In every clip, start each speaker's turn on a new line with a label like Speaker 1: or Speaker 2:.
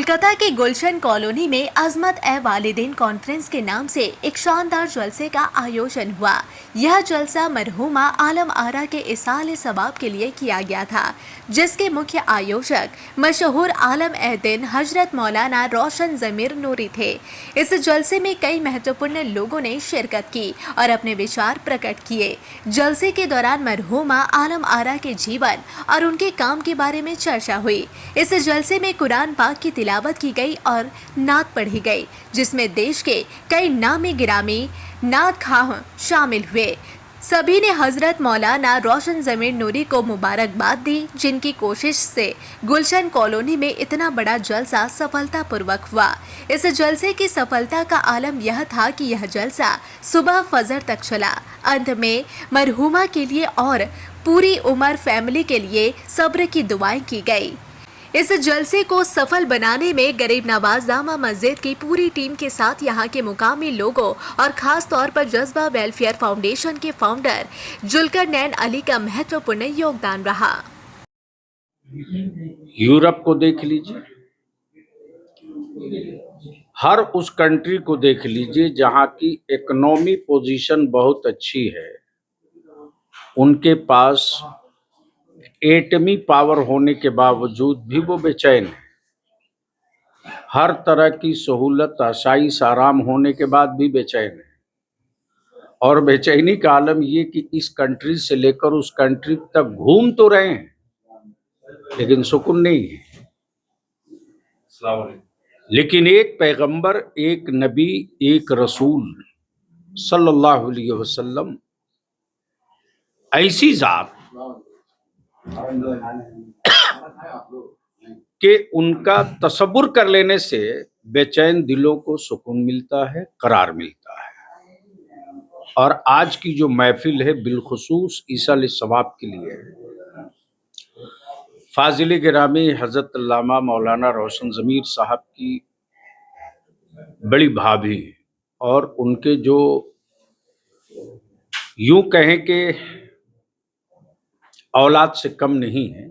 Speaker 1: कोलकाता के गुलशन कॉलोनी में अजमत ए वालिदैन कॉन्फ्रेंस के नाम से एक शानदार जलसे का आयोजन हुआ। यह जलसा मरहूमा आलम आरा के इसाले सवाब के लिए किया गया था, जिसके मुख्य आयोजक मशहूर आलम ए दिन हजरत मौलाना रोशन ज़मीर नूरी थे। इस जलसे में कई महत्वपूर्ण लोगों ने शिरकत की और अपने विचार प्रकट किए। जलसे के दौरान मरहूमा आलम आरा के जीवन और उनके काम के बारे में चर्चा हुई। इस जलसे में कुरान पाक की तिलावत की गई और नात पढ़ी गई, जिसमें देश के कई नामी गिरामी नात खां शामिल हुए। सभी ने हजरत मौलाना रोशन ज़मीर नूरी को मुबारकबाद दी, जिनकी कोशिश से गुलशन कॉलोनी में इतना बड़ा जलसा सफलतापूर्वक हुआ। इस जलसे की सफलता का आलम यह था कि यह जलसा सुबह फजर तक चला। अंत में मरहूमा के लिए और पूरी उमर फैमिली के लिए सब्र की दुआएं की गई। इस जलसे को सफल बनाने में गरीब नवाज जामा मस्जिद की पूरी टीम के साथ यहाँ के मुकामी लोगों और खास तौर पर जज्बा वेलफेयर फाउंडेशन के फाउंडर जुल्करनैन अली का महत्वपूर्ण योगदान रहा।
Speaker 2: यूरोप को देख लीजिए, हर उस कंट्री को देख लीजिए जहां की इकोनॉमी पोजीशन बहुत अच्छी है, उनके पास एटमी पावर होने के बावजूद भी वो बेचैन है। हर तरह की सहूलत, आसाइश, आराम होने के बाद भी बेचैन है। और बेचैनी का आलम ये कि इस कंट्री से लेकर उस कंट्री तक घूम तो रहे हैं, लेकिन सुकून नहीं है। लेकिन एक पैगंबर, एक नबी, एक रसूल सल्लल्लाहु अलैहि वसल्लम, ऐसी जात कि उनका तसव्वुर कर लेने से बेचैन दिलों को सुकून मिलता है, करार मिलता है। और आज की जो महफिल है बिलखुसूस ईसाल सवाब के लिए है। फाजिल गिरामी हजरत अल्लामा मौलाना रोशन ज़मीर साहब की बड़ी भाभी और उनके जो यूं कहें कि औलाद से कम नहीं है,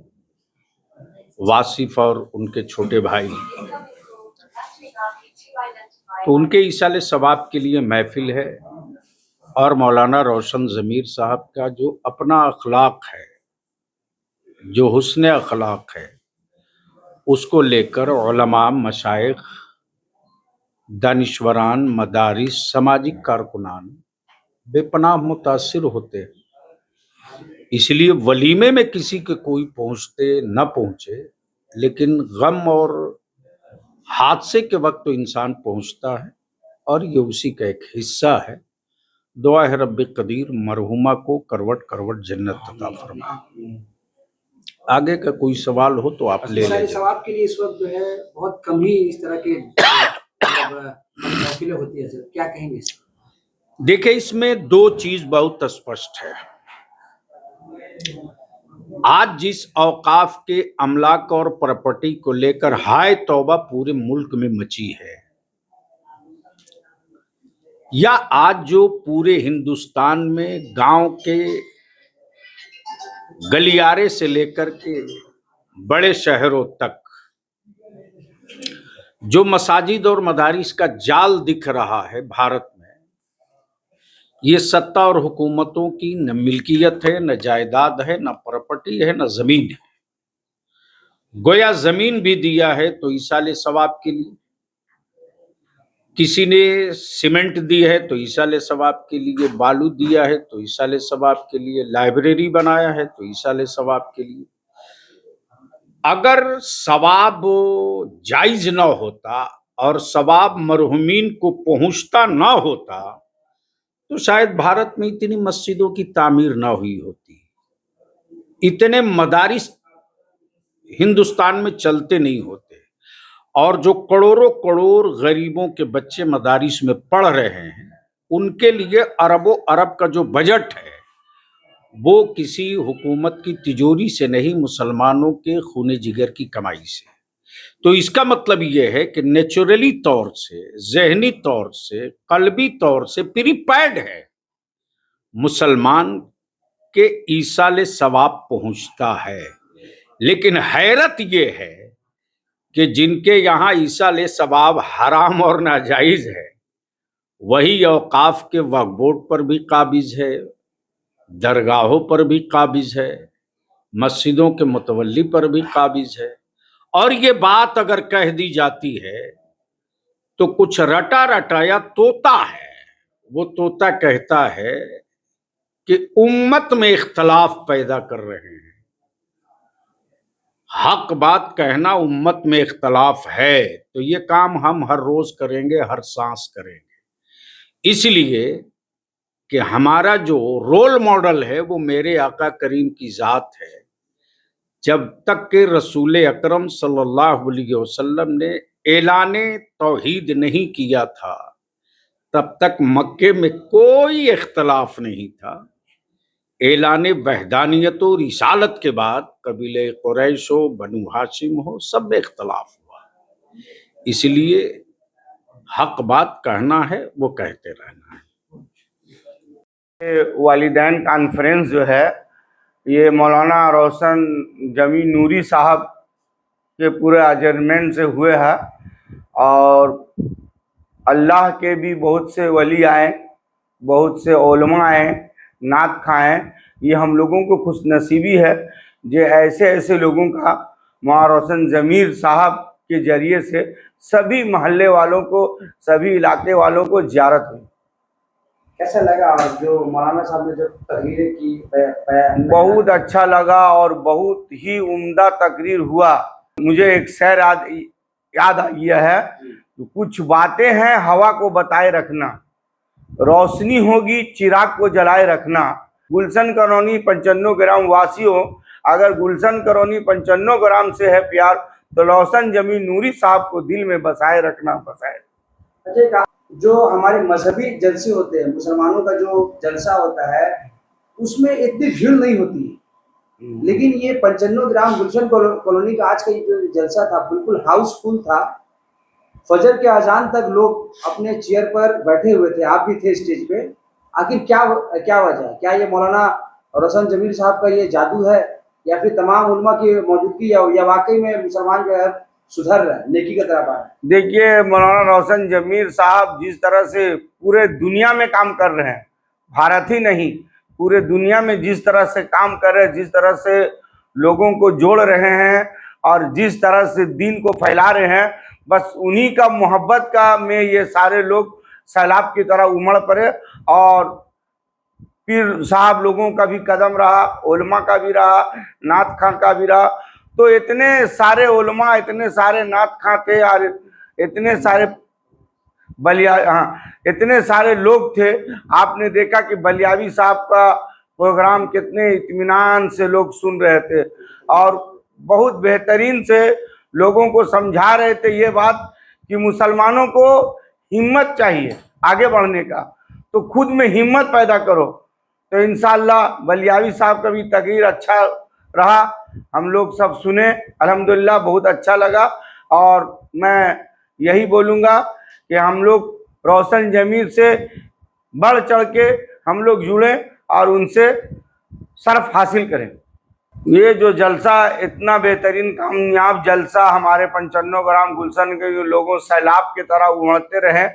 Speaker 2: वासिफ और उनके छोटे भाई, तो उनके ईसाले सवाब के लिए महफिल है। और मौलाना रोशन ज़मीर साहब का जो अपना अखलाक है, जो हुस्न अखलाक है, उसको लेकर उलमा, मशाइख, दानिश्वरान, मदारिस, सामाजिक कारकुनान बेपनाह मुतासिर होते हैं। इसलिए वलीमे में किसी के कोई पहुंचते न पहुंचे, लेकिन गम और हादसे के वक्त तो इंसान पहुंचता है, और ये उसी का एक हिस्सा है। दुआ है रब्बे कदीर मरहुमा को करवट करवट जन्नत अता फरमाए। आगे का कोई सवाल हो तो आप ले लें।
Speaker 3: सवाब के लिए इस वक्त जो है बहुत कम ही इस तरह के महफिलें होती है, क्या कहेंगे?
Speaker 2: देखिए, इसमें दो चीज बहुत स्पष्ट है। आज जिस औकाफ के अमलाक और प्रॉपर्टी को लेकर हाय तौबा पूरे मुल्क में मची है, या आज जो पूरे हिंदुस्तान में गांव के गलियारे से लेकर के बड़े शहरों तक जो मसाजिद और मदारिस का जाल दिख रहा है भारत में, ये सत्ता और हुकूमतों की न मिल्कियत है, न जायदाद है, न प्रॉपर्टी है, न जमीन है। गोया जमीन भी दिया है तो ईसाले सवाब के लिए, किसी ने सीमेंट दी है तो ईसाले सवाब के लिए, बालू दिया है तो ईसाले सवाब के लिए, लाइब्रेरी बनाया है तो ईसाले सवाब के लिए। अगर सवाब जायज न होता और सवाब मरहुमीन को पहुंचता न होता तो शायद भारत में इतनी मस्जिदों की तामीर न हुई होती, इतने मदारिस हिंदुस्तान में चलते नहीं होते, और जो करोड़ों करोड़ गरीबों के बच्चे मदारिस में पढ़ रहे हैं, उनके लिए अरबों अरब का जो बजट है वो किसी हुकूमत की तिजोरी से नहीं, मुसलमानों के खूने जिगर की कमाई से। तो इसका मतलब ये है कि नेचुरली तौर से, जहनी तौर से, कल्बी तौर से प्रीपैड है, मुसलमान के ईसाले सवाब पहुंचता है। लेकिन हैरत ये है कि जिनके यहाँ ईसाल सवाब हराम और नाजायज है, वही औकाफ के वक्फ बोर्ड पर भी काबिज है, दरगाहों पर भी काबिज है, मस्जिदों के मुतवल्ली पर भी काबिज है। और ये बात अगर कह दी जाती है तो कुछ रटा रटाया तोता है, वो तोता कहता है कि उम्मत में इख्तलाफ पैदा कर रहे हैं। हक बात कहना उम्मत में इख्तलाफ है तो ये काम हम हर रोज करेंगे, हर सांस करेंगे। इसलिए कि हमारा जो रोल मॉडल है वो मेरे आका करीम की जात है। जब तक के रसूल अकरम सल्लल्लाहु अलैहि वसल्लम ने ऐलाने तौहीद नहीं किया था, तब तक मक्के में कोई इख्तलाफ नहीं था। ऐलाने वहदानियत और रिसालत के बाद कबीले कुरैश हो, बनु हाशिम हो, सब में इख्तलाफ हुआ। इसलिए हक बात कहना है, वो कहते रहना है।
Speaker 4: वालिदैन कॉन्फ्रेंस जो है ये मौलाना रोशन जमी नूरी साहब के पूरे अजरमेंट से हुए हैं और अल्लाह के भी बहुत से वली आए, बहुत से उलमा आए, नात खाएँ। ये हम लोगों को खुशनसीबी है जो ऐसे ऐसे लोगों का मौलाना रोशन जमीर साहब के ज़रिए से सभी महल्ले वालों को, सभी इलाके वालों को ज़ियारत हुई।
Speaker 3: कैसा लगा जो मौलाना साहब ने जो तकरीरें की?
Speaker 4: बहुत अच्छा लगा और बहुत ही उम्दा तकरीर हुआ। मुझे एक शेर याद आ गया है, कुछ बातें हैं हवा को बताए रखना, रोशनी होगी चिराग को जलाए रखना। गुलशन कॉलोनी 95 ग्राम वासियों, अगर गुलशन कॉलोनी 95 ग्राम से है प्यार तो रोशन जमी नूरी साहब को दिल में बसाए रखना, बसाए।
Speaker 3: अच्छा, जो हमारे मजहबी जलसे होते हैं, मुसलमानों का जो जलसा होता है उसमें इतनी भीड़ नहीं होती, लेकिन ये 95 ग्राम गुलशन कॉलोनी का आज का ये जो जलसा था बिल्कुल हाउसफुल था। फजर के अजान तक लोग अपने चेयर पर बैठे हुए थे, आप भी थे स्टेज पे। आखिर क्या वजह है? क्या ये मौलाना रोशन जमीर साहब का ये जादू है या फिर तमाम उलमा की मौजूदगी या वाकई में मुसलमान जो है सुधर रहे हैं, नेकी की तरफ आ रहे हैं?
Speaker 4: देखिए, मौलाना रोशन जमीर साहब जिस तरह से पूरे दुनिया में काम कर रहे हैं, भारत ही नहीं पूरे दुनिया में जिस तरह से काम कर रहे हैं, जिस तरह से लोगों को जोड़ रहे हैं और जिस तरह से दीन को फैला रहे हैं, बस उन्हीं का मोहब्बत का में ये सारे लोग सैलाब की तरह उमड़ पड़े। और पीर साहब लोगों का भी कदम रहा, उलमा का भी रहा, नात खां का भी रहा। तो इतने सारे उलमा, इतने सारे नात खां थे और इतने सारे इतने सारे लोग थे। आपने देखा कि बलियावी साहब का प्रोग्राम कितने इत्मीनान से लोग सुन रहे थे और बहुत बेहतरीन से लोगों को समझा रहे थे ये बात कि मुसलमानों को हिम्मत चाहिए आगे बढ़ने का, तो खुद में हिम्मत पैदा करो। तो इंशाअल्लाह बलियावी साहब का भी तकरीर अच्छा रहा, हम लोग सब सुने, अल्हम्दुलिल्लाह बहुत अच्छा लगा। और मैं यही बोलूँगा कि हम लोग रोशन जमीर से बढ़ चढ़ के हम लोग जुड़ें और उनसे शर्फ हासिल करें। ये जो जलसा इतना बेहतरीन कामयाब जलसा हमारे 95 ग्राम गुलशन के लोगों सैलाब की तरह उमड़ते रहे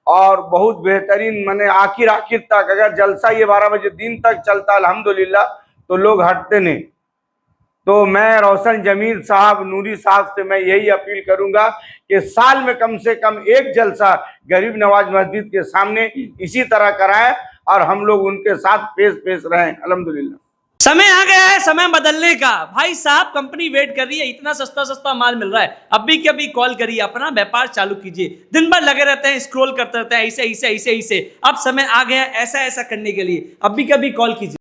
Speaker 4: और बहुत बेहतरीन, मैंने आखिर तक अगर जलसा ये 12 बजे दिन तक चलता अल्हम्दुलिल्लाह तो लोग हटते नहीं। तो मैं रोशन जमीर साहब नूरी साहब से मैं यही अपील करूंगा कि साल में कम से कम एक जलसा गरीब नवाज मस्जिद के सामने इसी तरह कराएं और हम लोग उनके साथ पेश रहें। अल्हम्दुलिल्लाह
Speaker 5: समय आ गया है समय बदलने का। भाई साहब, कंपनी वेट कर रही है, इतना सस्ता सस्ता माल मिल रहा है, अभी के अभी कॉल करिए, अपना व्यापार चालू कीजिए। दिन भर लगे रहते हैं, स्क्रॉल करते रहते हैं, ऐसे। अब समय आ गया ऐसा करने के लिए, अभी के अभी कॉल कीजिए।